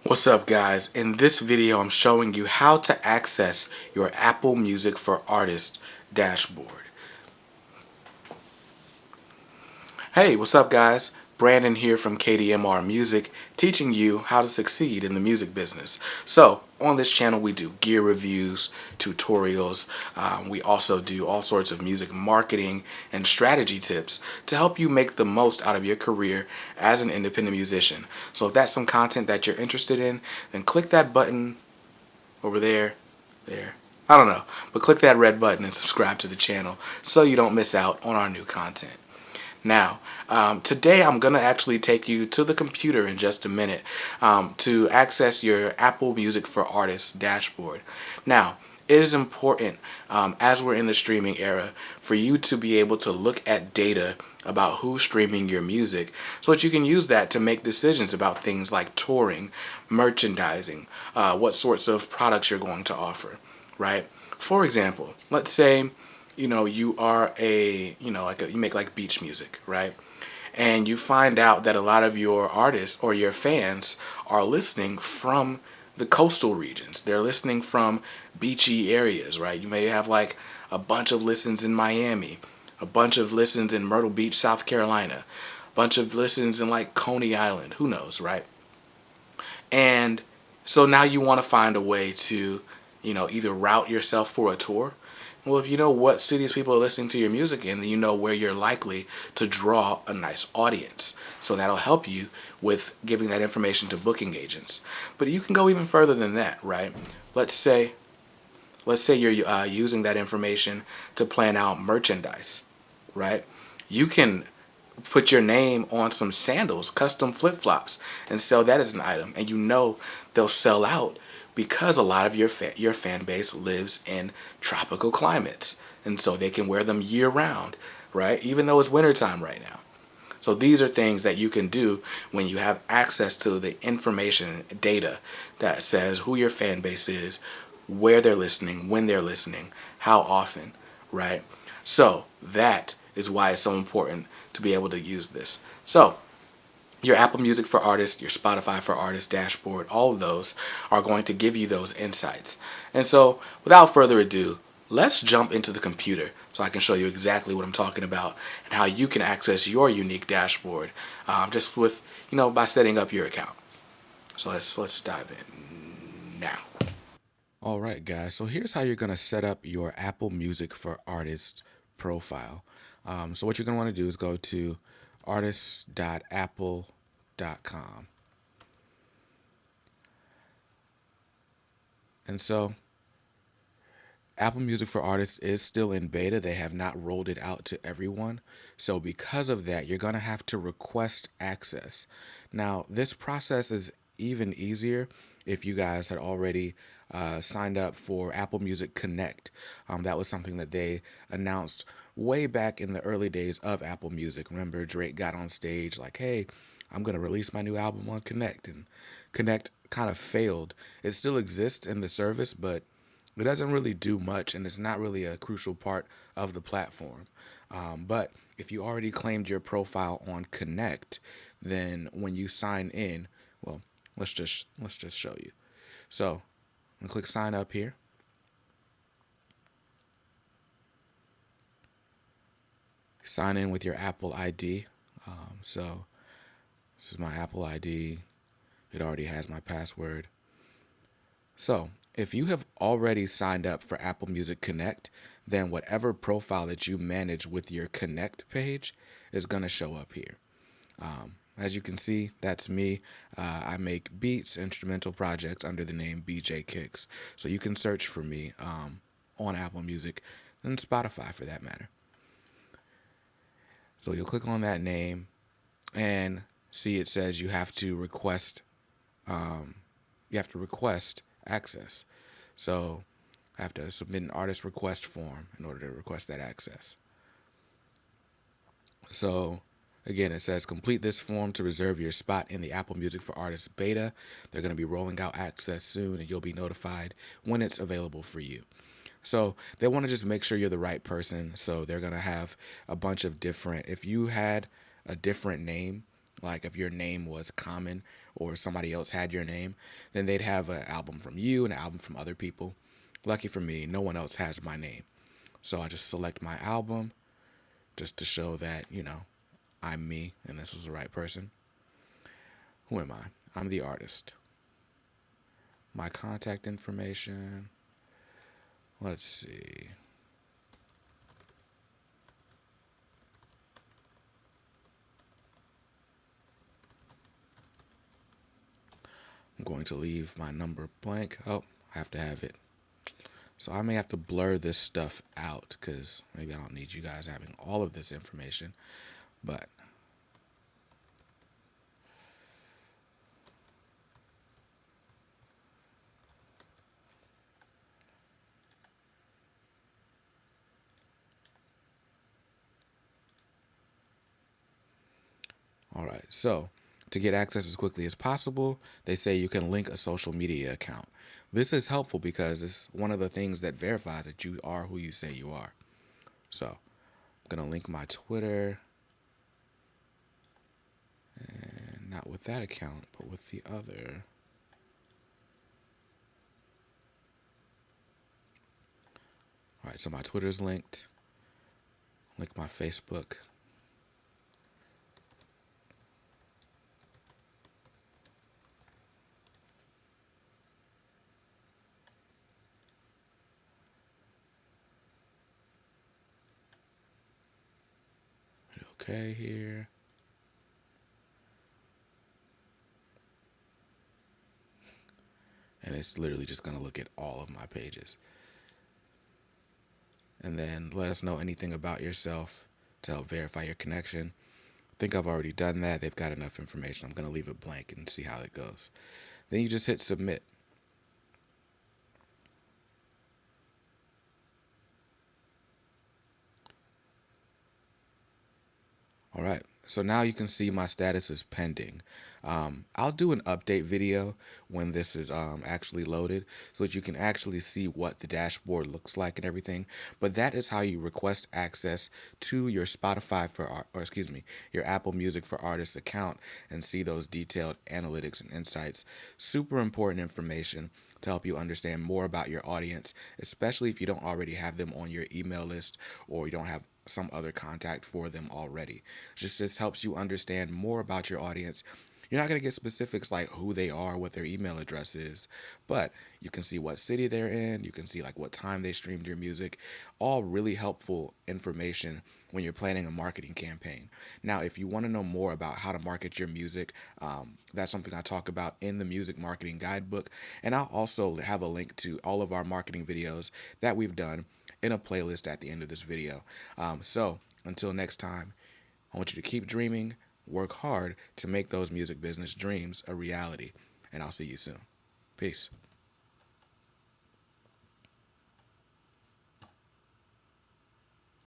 What's up, guys? In this video I'm showing you how to access your Apple Music for Artists dashboard. Hey, what's up, guys? Brandon here from KDMR Music, teaching you how to succeed in the music business. So on this channel we do gear reviews, tutorials, we also do all sorts of music marketing and strategy tips to help you make the most out of your career as an independent musician. So if that's some content that you're interested in, then click that button over there, I don't know, but click that red button and subscribe to the channel so you don't miss out on our new content. Now, today I'm going to actually take you to the computer in just a minute to access your Apple Music for Artists dashboard. Now, it is important as we're in the streaming era for you to be able to look at data about who's streaming your music so that you can use that to make decisions about things like touring, merchandising, what sorts of products you're going to offer, right? For example, let's say you are you make like beach music, right? And you find out that a lot of your artists or your fans are listening from the coastal regions. They're listening from beachy areas, right? You may have like a bunch of listens in Miami, a bunch of listens in Myrtle Beach, South Carolina, a bunch of listens in like Coney Island, who knows, right? And so now you want to find a way to, either route yourself for a tour. Well, if you know what cities people are listening to your music in, then you know where you're likely to draw a nice audience. So that'll help you with giving that information to booking agents. But you can go even further than that, right? Let's say you're using that information to plan out merchandise, right? You can put your name on some sandals, custom flip-flops, and sell that as an item, and you know they'll sell out because a lot of your fan base lives in tropical climates, and so they can wear them year-round, right? Even though it's wintertime right now. So these are things that you can do when you have access to the information data that says who your fan base is, where they're listening, when they're listening, how often, right? So that is why it's so important to be able to use this. So your Apple Music for Artists, your Spotify for Artists dashboard, all of those are going to give you those insights. And so without further ado, let's jump into the computer so I can show you exactly what I'm talking about and how you can access your unique dashboard just with, by setting up your account. So let's dive in now. All right, guys. So here's how you're going to set up your Apple Music for Artists profile. So what you're going to want to do is go to artists.apple.com. And so Apple Music for Artists is still in beta. They have not rolled it out to everyone. So because of that, you're going to have to request access. Now, this process is even easier if you guys had already signed up for Apple Music Connect. That was something that they announced way back in the early days of Apple Music. Remember, Drake got on stage like, hey, I'm going to release my new album on Connect. And Connect kind of failed. It still exists in the service, but it doesn't really do much, and it's not really a crucial part of the platform. But if you already claimed your profile on Connect, then when you sign in, well, let's just show you. So I'm gonna click sign up here. Sign in with your Apple ID. So this is my Apple ID. It already has my password. So if you have already signed up for Apple Music Connect, then whatever profile that you manage with your Connect page is going to show up here. As you can see, that's me. I make beats, instrumental projects under the name BJ Kicks. So you can search for me on Apple Music and Spotify for that matter. So you'll click on that name and see it says you have to request access. So I have to submit an artist request form in order to request that access. So again, it says complete this form to reserve your spot in the Apple Music for Artists beta. They're going to be rolling out access soon, and you'll be notified when it's available for you. So they want to just make sure you're the right person. So they're going to have a bunch of different, if you had a different name Like if your name was common or somebody else had your name, then they'd have an album from you and an album from other people. Lucky for me, no one else has my name. So I just select my album just to show that, I'm me and this is the right person. Who am I? I'm the artist. My contact information. Let's see. I'm going to leave my number blank. Oh, I have to have it. So I may have to blur this stuff out because maybe I don't need you guys having all of this information. But, all right. So to get access as quickly as possible, they say you can link a social media account. This is helpful because it's one of the things that verifies that you are who you say you are. So I'm going to link my Twitter, and not with that account, but with the other. All right, so my Twitter's linked. Link my Facebook. Hit OK here. And it's literally just going to look at all of my pages. And then let us know anything about yourself to help verify your connection. I think I've already done that. They've got enough information. I'm going to leave it blank and see how it goes. Then you just hit submit. All right, so now you can see my status is pending. I'll do an update video when this is actually loaded so that you can actually see what the dashboard looks like and everything. But that is how you request access to your Spotify or excuse me, your Apple Music for Artists account and see those detailed analytics and insights. Super important information to help you understand more about your audience, especially if you don't already have them on your email list or you don't have some other contact for them already. Just helps you understand more about your audience. You're not going to get specifics like who they are, what their email address is, but you can see what city they're in. You can see like what time they streamed your music. All really helpful information when you're planning a marketing campaign. Now, if you want to know more about how to market your music, that's something I talk about in the music marketing guidebook. And I'll also have a link to all of our marketing videos that we've done in a playlist at the end of this video. So until next time, I want you to keep dreaming, work hard to make those music business dreams a reality, and I'll see you soon. Peace.